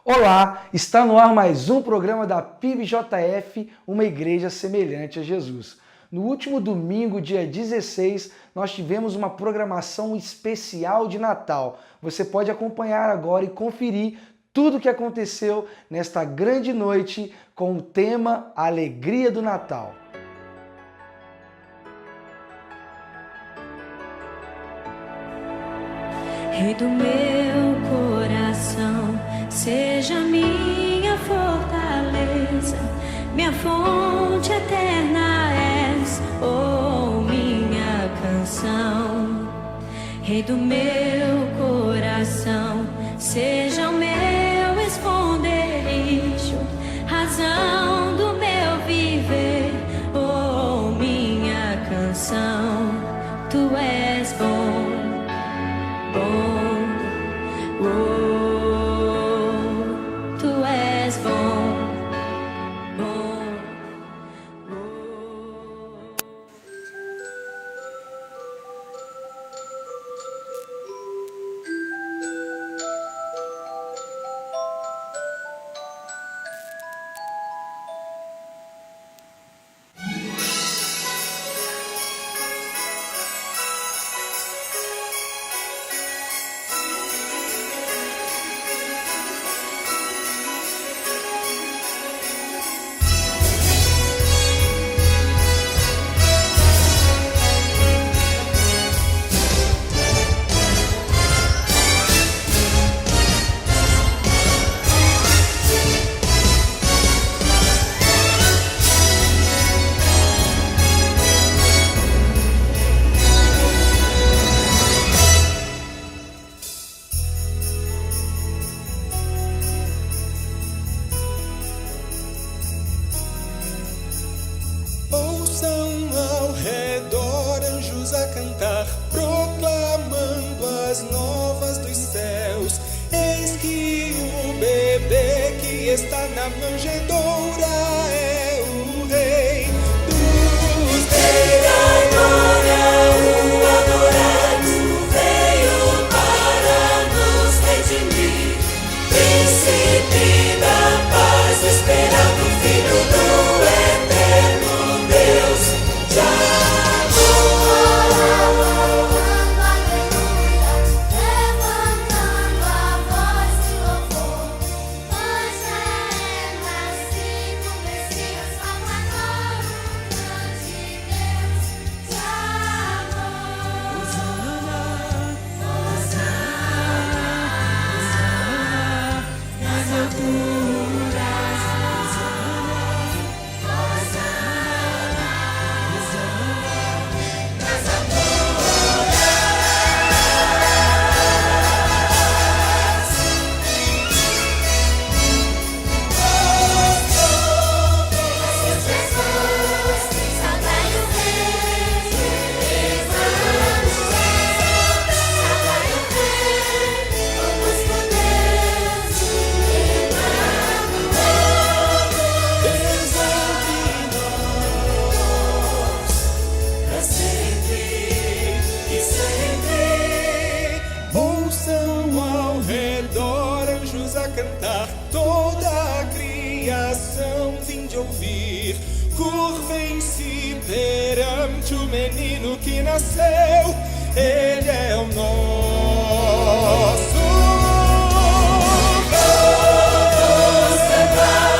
Olá, está no ar mais um programa da PIBJF, uma igreja semelhante a Jesus. No último domingo, dia 16, nós tivemos uma programação especial de Natal. Você pode acompanhar agora e conferir tudo o que aconteceu nesta grande noite com o tema Alegria do Natal. Rei do meu coração, seja minha fortaleza, minha fonte eterna és, oh minha canção. Rei do meu coração, seja o meu esconderijo, razão do meu viver, oh minha canção. Tu és bom. Tu és bom. Proclamando as novas dos céus. Eis que o bebê que está na manjedoura é o Rei dos reis. Agora o adorado veio para nos redimir. Príncipe da paz, esperado Filho do eterno Deus, já cantar, toda a criação vinde ouvir. Curvem-se perante o menino que nasceu, ele é o nosso. Vamos cantar.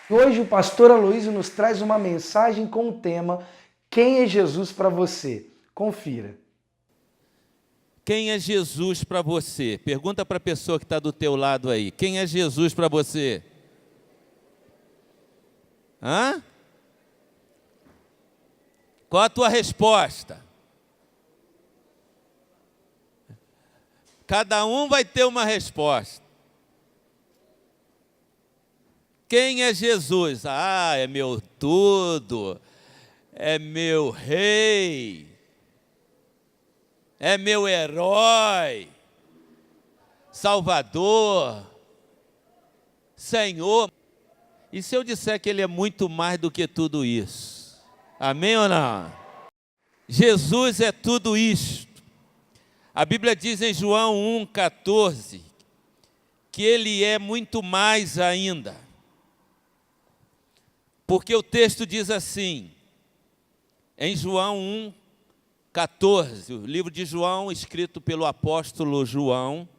Hoje o pastor Aloísio nos traz uma mensagem com o tema Quem é Jesus para você? Confira. Quem é Jesus para você? Pergunta para a pessoa que está do teu lado aí. Quem é Jesus para você? Hã? Qual a tua resposta? Cada um vai ter uma resposta. Quem é Jesus? Ah, é meu tudo, é meu rei, é meu herói, Salvador, Senhor. E se eu disser que Ele é muito mais do que tudo isso? Amém ou não? Jesus é tudo isto. A Bíblia diz em João 1,14 que Ele é muito mais ainda. Porque o texto diz assim, em João 1,14, o livro de João, escrito pelo apóstolo João,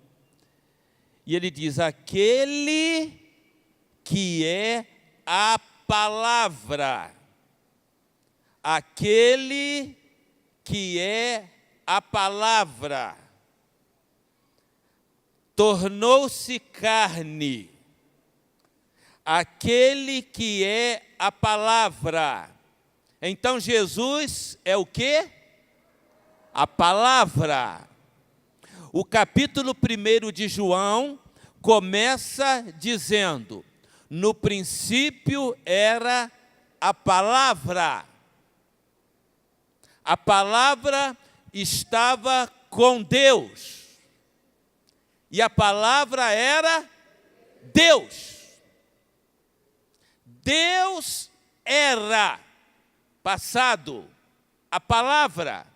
e ele diz, aquele que é a palavra, aquele que é a palavra, tornou-se carne, aquele que é a palavra. Então Jesus é o quê? A palavra. O capítulo 1 de João começa dizendo, no princípio era a palavra. A palavra estava com Deus. E a palavra era Deus. Deus era, passado, a palavra.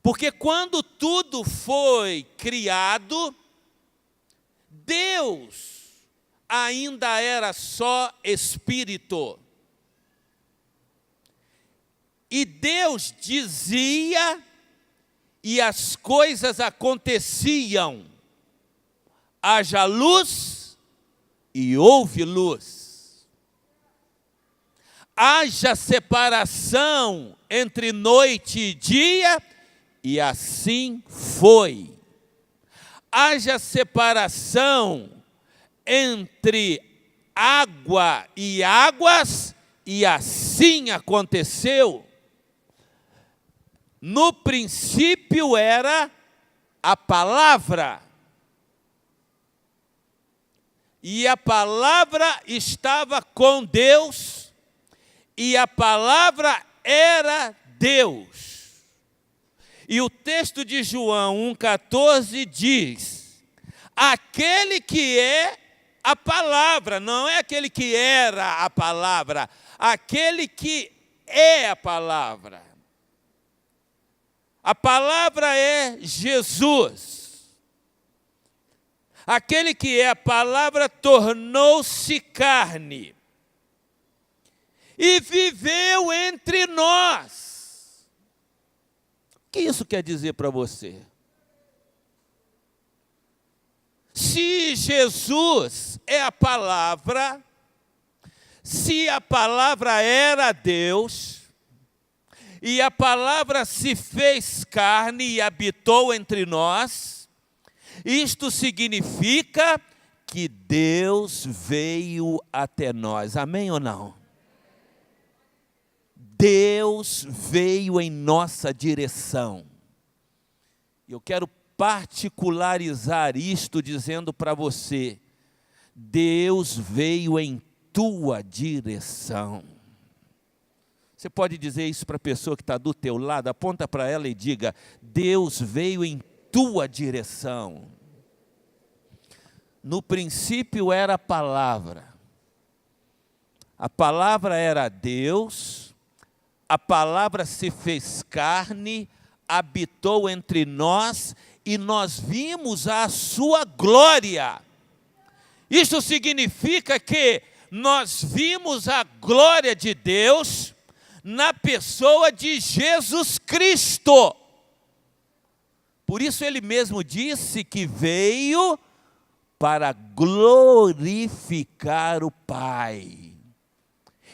Porque quando tudo foi criado, Deus ainda era só Espírito. E Deus dizia e as coisas aconteciam. Haja luz e houve luz. Haja separação entre noite e dia, e assim foi. Haja separação entre água e águas, e assim aconteceu. No princípio era a palavra. E a palavra estava com Deus, e a palavra era Deus. E o texto de João 1,14 diz, aquele que é a palavra, não é aquele que era a palavra, aquele que é a palavra. A palavra é Jesus. Aquele que é a palavra tornou-se carne e viveu entre nós. O que isso quer dizer para você? Se Jesus é a palavra, se a palavra era Deus, e a palavra se fez carne e habitou entre nós, isto significa que Deus veio até nós. Amém ou não? Deus veio em nossa direção. Eu quero particularizar isto dizendo para você, Deus veio em tua direção. Você pode dizer isso para a pessoa que está do teu lado, aponta para ela e diga, Deus veio em tua direção. No princípio era a palavra era Deus, a palavra se fez carne, habitou entre nós e nós vimos a sua glória. Isso significa que nós vimos a glória de Deus na pessoa de Jesus Cristo. Por isso ele mesmo disse que veio para glorificar o Pai.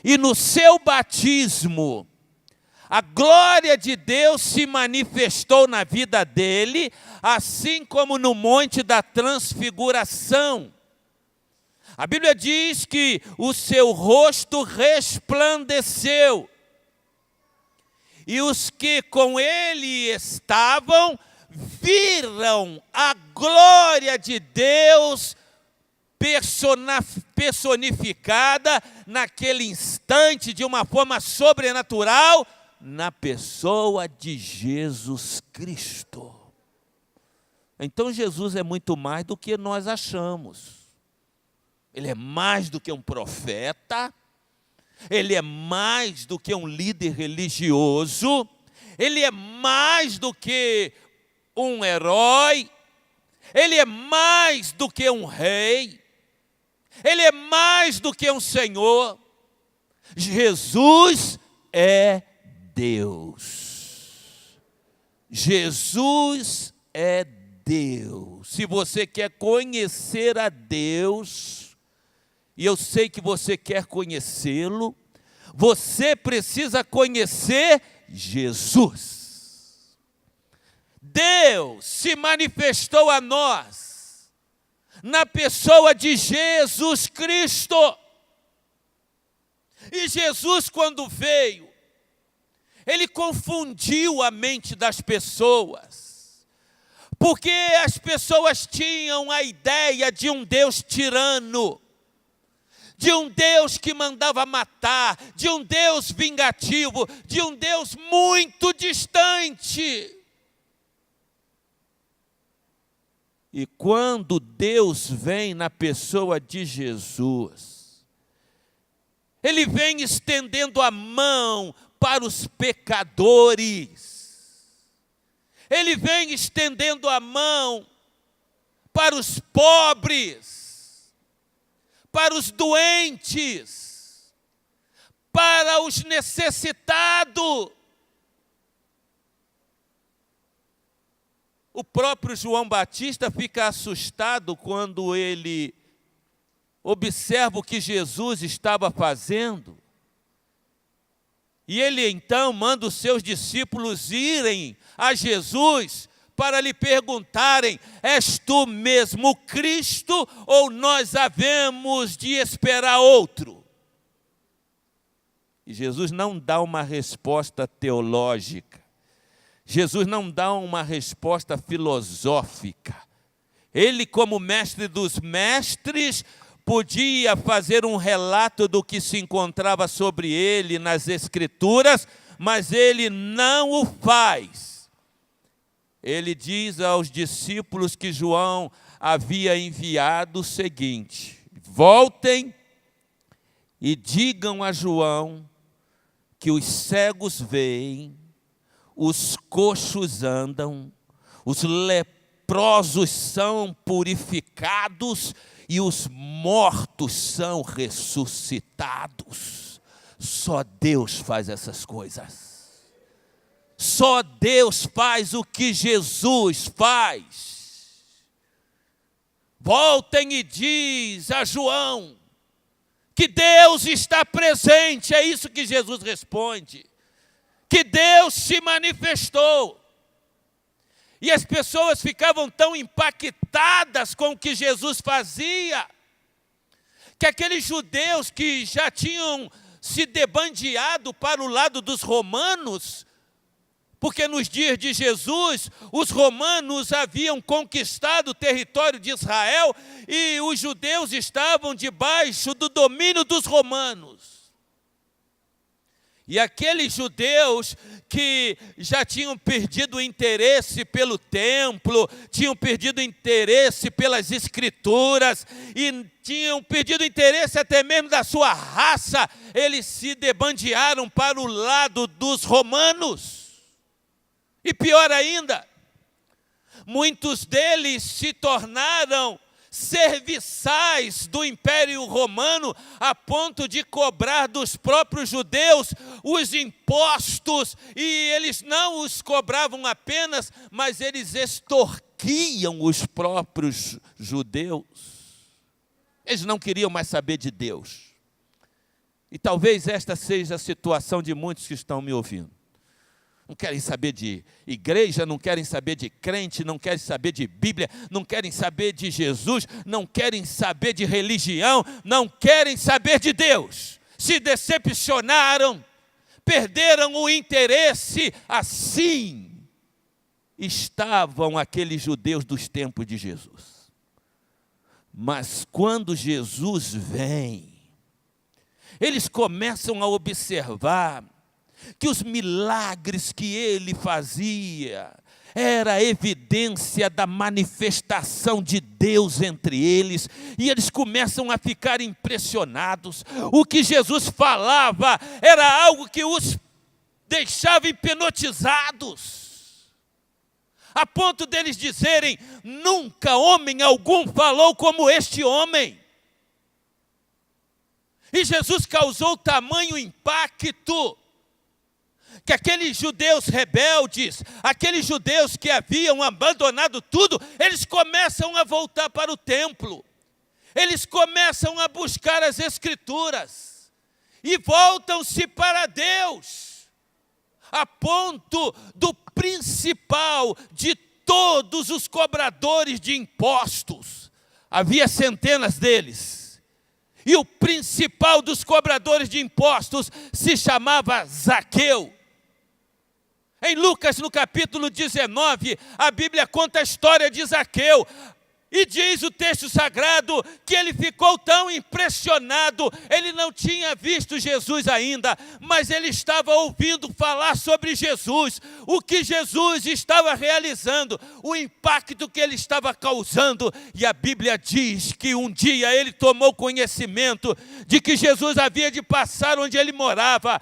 E no seu batismo, a glória de Deus se manifestou na vida dele, assim como no Monte da Transfiguração. A Bíblia diz que o seu rosto resplandeceu. E os que com ele estavam, viram a glória de Deus personificada naquele instante de uma forma sobrenatural na pessoa de Jesus Cristo. Então Jesus é muito mais do que nós achamos. Ele é mais do que um profeta, ele é mais do que um líder religioso, ele é mais do que um herói, ele é mais do que um rei, ele é mais do que um Senhor. Jesus é Deus. Jesus é Deus. Se você quer conhecer a Deus, e eu sei que você quer conhecê-lo, você precisa conhecer Jesus. Deus se manifestou a nós na pessoa de Jesus Cristo. E Jesus, quando veio, ele confundiu a mente das pessoas, porque as pessoas tinham a ideia de um Deus tirano, de um Deus que mandava matar, de um Deus vingativo, de um Deus muito distante. E quando Deus vem na pessoa de Jesus, ele vem estendendo a mão para os pecadores, ele vem estendendo a mão para os pobres, para os doentes, para os necessitados. O próprio João Batista fica assustado quando ele observa o que Jesus estava fazendo. E ele então manda os seus discípulos irem a Jesus para lhe perguntarem: és tu mesmo o Cristo ou nós havemos de esperar outro? E Jesus não dá uma resposta teológica. Jesus não dá uma resposta filosófica. Ele, como mestre dos mestres, podia fazer um relato do que se encontrava sobre ele nas Escrituras, mas ele não o faz. Ele diz aos discípulos que João havia enviado o seguinte: voltem e digam a João que os cegos veem, os coxos andam, os leprosos são purificados e os mortos são ressuscitados. Só Deus faz essas coisas. Só Deus faz o que Jesus faz. Voltem e diz a João que Deus está presente. É isso que Jesus responde. Que Deus se manifestou. E as pessoas ficavam tão impactadas com o que Jesus fazia, que aqueles judeus que já tinham se debandeado para o lado dos romanos, porque nos dias de Jesus, os romanos haviam conquistado o território de Israel e os judeus estavam debaixo do domínio dos romanos. E aqueles judeus que já tinham perdido o interesse pelo templo, tinham perdido o interesse pelas escrituras e tinham perdido o interesse até mesmo da sua raça, eles se debandearam para o lado dos romanos. E pior ainda, muitos deles se tornaram serviçais do Império Romano, a ponto de cobrar dos próprios judeus os impostos, e eles não os cobravam apenas, mas eles extorquiam os próprios judeus. Eles não queriam mais saber de Deus. E talvez esta seja a situação de muitos que estão me ouvindo. Não querem saber de igreja, não querem saber de crente, não querem saber de Bíblia, não querem saber de Jesus, não querem saber de religião, não querem saber de Deus. Se decepcionaram, perderam o interesse. Assim estavam aqueles judeus dos tempos de Jesus. Mas quando Jesus vem, eles começam a observar que os milagres que ele fazia era evidência da manifestação de Deus entre eles, e eles começam a ficar impressionados. O que Jesus falava era algo que os deixava hipnotizados, a ponto deles dizerem: nunca homem algum falou como este homem. E Jesus causou tamanho impacto que aqueles judeus rebeldes, aqueles judeus que haviam abandonado tudo, eles começam a voltar para o templo, eles começam a buscar as Escrituras e voltam-se para Deus, a ponto do principal de todos os cobradores de impostos, havia centenas deles, e o principal dos cobradores de impostos se chamava Zaqueu. Em Lucas, no capítulo 19, a Bíblia conta a história de Zaqueu. E diz o texto sagrado que ele ficou tão impressionado, ele não tinha visto Jesus ainda, mas ele estava ouvindo falar sobre Jesus, o que Jesus estava realizando, o impacto que ele estava causando. E a Bíblia diz que um dia ele tomou conhecimento de que Jesus havia de passar onde ele morava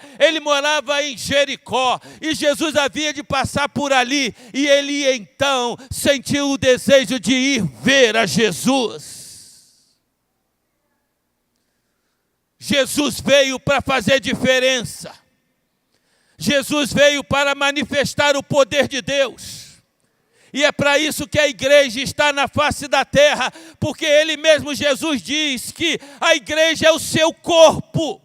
em Jericó, e Jesus havia de passar por ali, e ele então sentiu o desejo de ir ver a Jesus. Jesus veio para fazer diferença. Jesus veio para manifestar o poder de Deus. E é para isso que a igreja está na face da terra, porque ele mesmo, Jesus, diz que a igreja é o seu corpo.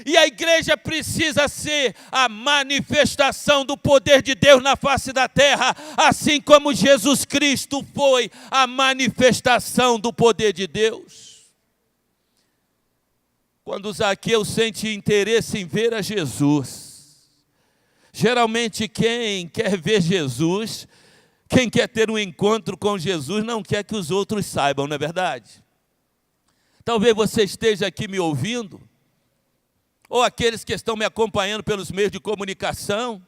E a igreja precisa ser a manifestação do poder de Deus na face da terra, assim como Jesus Cristo foi a manifestação do poder de Deus. Quando Zaqueu sente interesse em ver a Jesus, geralmente quem quer ver Jesus, quem quer ter um encontro com Jesus, não quer que os outros saibam, não é verdade? Talvez você esteja aqui me ouvindo, ou aqueles que estão me acompanhando pelos meios de comunicação,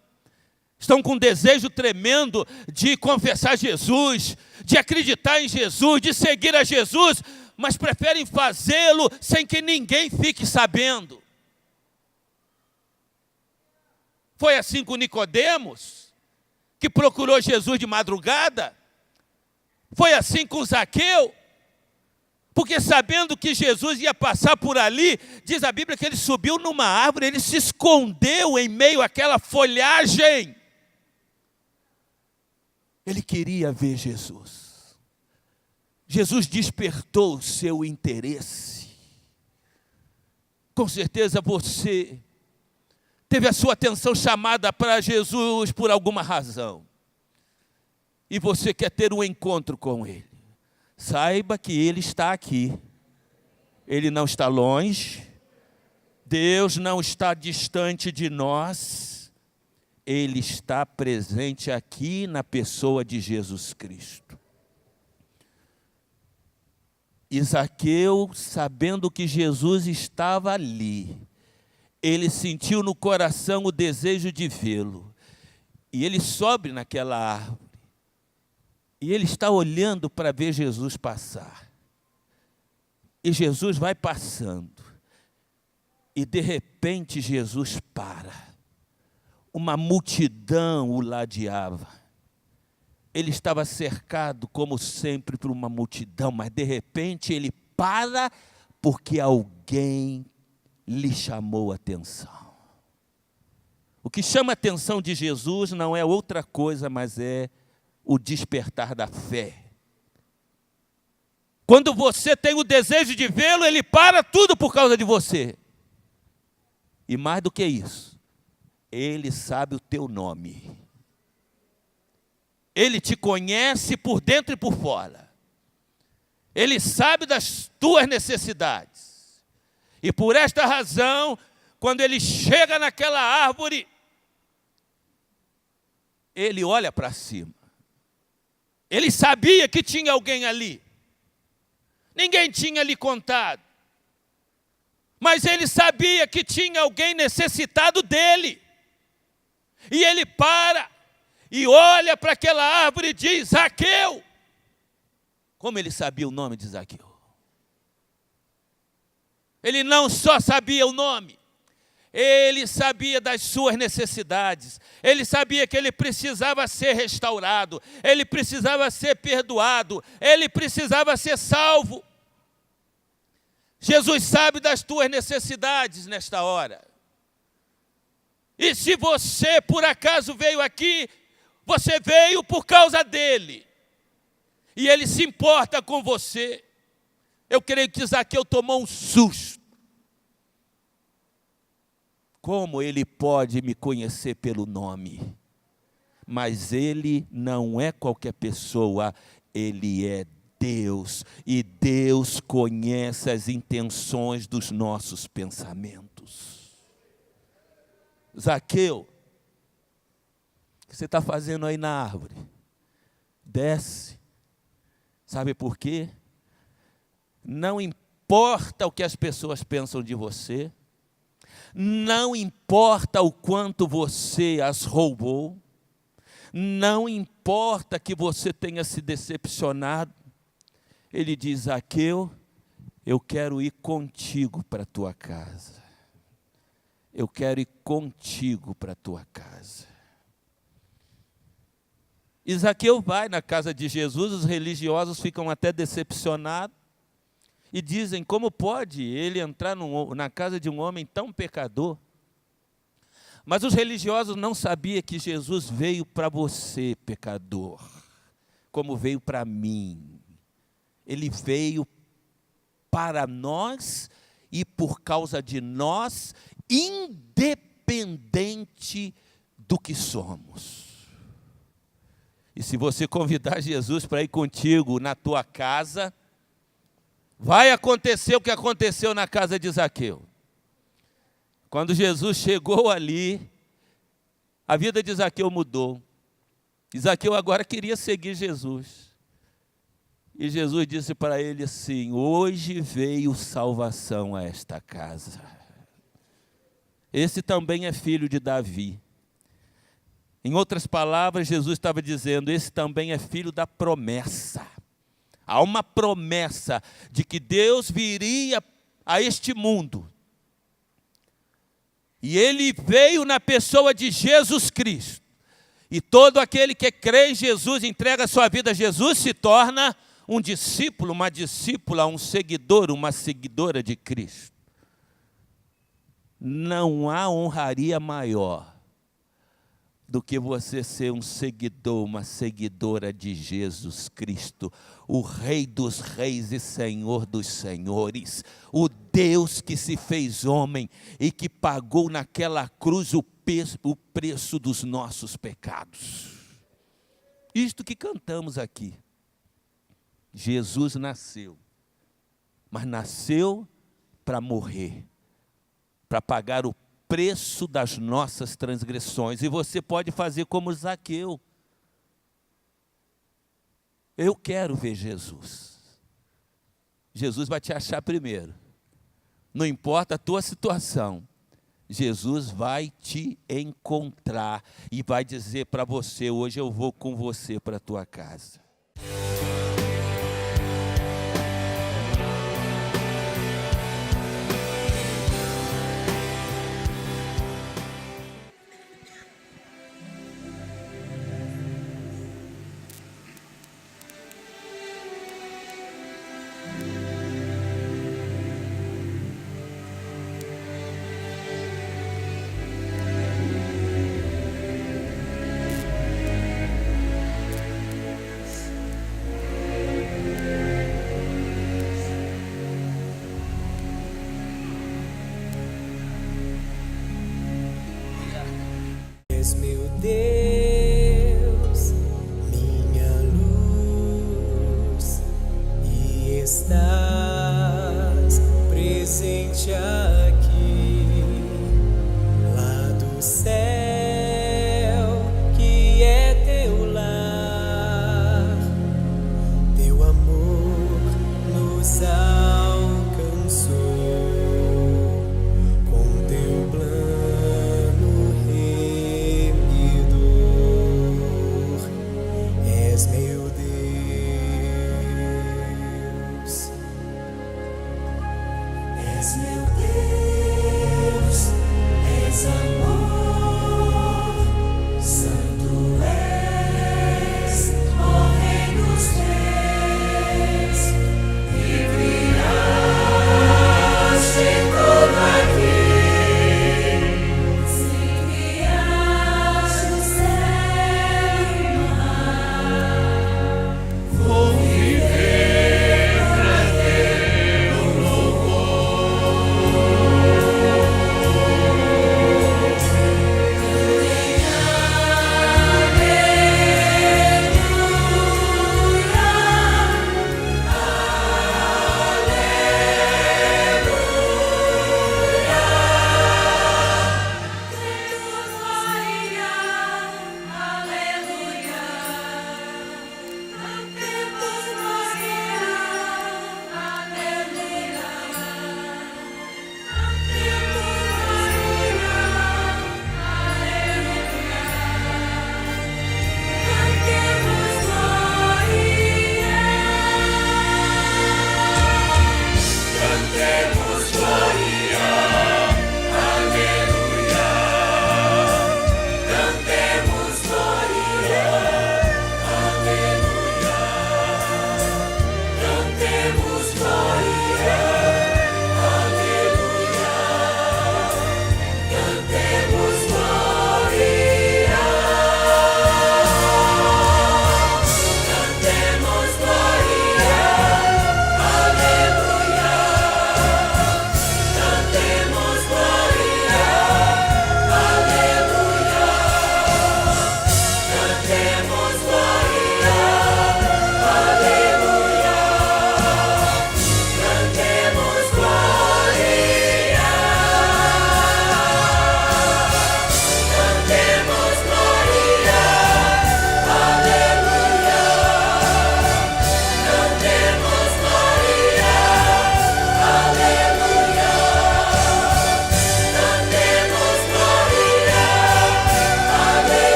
estão com um desejo tremendo de confessar Jesus, de acreditar em Jesus, de seguir a Jesus, mas preferem fazê-lo sem que ninguém fique sabendo. Foi assim com Nicodemos, que procurou Jesus de madrugada. Foi assim com Zaqueu, porque sabendo que Jesus ia passar por ali, diz a Bíblia que ele subiu numa árvore, ele se escondeu em meio àquela folhagem. Ele queria ver Jesus. Jesus despertou o seu interesse. Com certeza você teve a sua atenção chamada para Jesus por alguma razão. E você quer ter um encontro com Ele. Saiba que Ele está aqui. Ele não está longe. Deus não está distante de nós. Ele está presente aqui na pessoa de Jesus Cristo. E Zaqueu, sabendo que Jesus estava ali, ele sentiu no coração o desejo de vê-lo. E ele sobe naquela árvore. E ele está olhando para ver Jesus passar. E Jesus vai passando. E de repente Jesus para. Uma multidão o ladeava. Ele estava cercado, como sempre, por uma multidão, mas de repente ele para porque alguém lhe chamou a atenção. O que chama a atenção de Jesus não é outra coisa, mas é o despertar da fé. Quando você tem o desejo de vê-lo, ele para tudo por causa de você. E mais do que isso, ele sabe o teu nome. Ele te conhece por dentro e por fora. Ele sabe das tuas necessidades. E por esta razão, quando ele chega naquela árvore, ele olha para cima. Ele sabia que tinha alguém ali. Ninguém tinha lhe contado. Mas ele sabia que tinha alguém necessitado dele. E ele para e olha para aquela árvore e diz: Zaqueu. Como ele sabia o nome de Zaqueu? Ele não só sabia o nome, ele sabia das suas necessidades. Ele sabia que ele precisava ser restaurado, ele precisava ser perdoado, ele precisava ser salvo. Jesus sabe das tuas necessidades nesta hora. E se você por acaso veio aqui, você veio por causa dele. E ele se importa com você. Eu creio que Zaqueu tomou um susto. Como ele pode me conhecer pelo nome? Mas ele não é qualquer pessoa, ele é Deus. E Deus conhece as intenções dos nossos pensamentos. Zaqueu, o que você está fazendo aí na árvore? Desce. Sabe por quê? Não importa o que as pessoas pensam de você, não importa o quanto você as roubou, não importa que você tenha se decepcionado. Ele diz: Zaqueu, eu quero ir contigo para a tua casa. Eu quero ir contigo para a tua casa. E Zaqueu vai na casa de Jesus, os religiosos ficam até decepcionados e dizem: como pode ele entrar na casa de um homem tão pecador? Mas os religiosos não sabiam que Jesus veio para você, pecador, como veio para mim. Ele veio para nós e por causa de nós, independente do que somos. E se você convidar Jesus para ir contigo na tua casa, vai acontecer o que aconteceu na casa de Zaqueu. Quando Jesus chegou ali, a vida de Zaqueu mudou. E Zaqueu agora queria seguir Jesus. E Jesus disse para ele assim: hoje veio salvação a esta casa. Esse também é filho de Davi. Em outras palavras, Jesus estava dizendo: esse também é filho da promessa. Há uma promessa de que Deus viria a este mundo. E ele veio na pessoa de Jesus Cristo. E todo aquele que crê em Jesus, entrega a sua vida a Jesus, se torna um discípulo, uma discípula, um seguidor, uma seguidora de Cristo. Não há honraria maior do que você ser um seguidor, uma seguidora de Jesus Cristo, o Rei dos reis e Senhor dos senhores, o Deus que se fez homem e que pagou naquela cruz o preço dos nossos pecados. Isto que cantamos aqui. Jesus nasceu, mas nasceu para morrer, para pagar o preço das nossas transgressões. E você pode fazer como Zaqueu. Eu quero ver Jesus. Jesus vai te achar primeiro. Não importa a tua situação, Jesus vai te encontrar e vai dizer para você: hoje eu vou com você para a tua casa. És meu Deus, minha luz, e estás presente aqui, lá do céu, que é teu lar, teu amor nos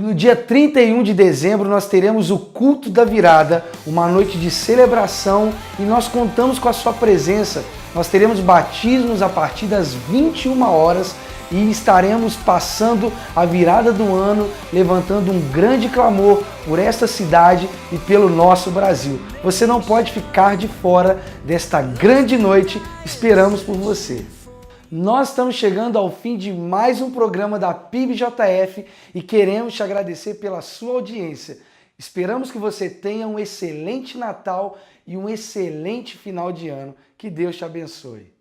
E no dia 31 de dezembro nós teremos o culto da virada, uma noite de celebração, e nós contamos com a sua presença. Nós teremos batismos a partir das 21 horas e estaremos passando a virada do ano, levantando um grande clamor por esta cidade e pelo nosso Brasil. Você não pode ficar de fora desta grande noite, esperamos por você. Nós estamos chegando ao fim de mais um programa da PIBJF e queremos te agradecer pela sua audiência. Esperamos que você tenha um excelente Natal e um excelente final de ano. Que Deus te abençoe.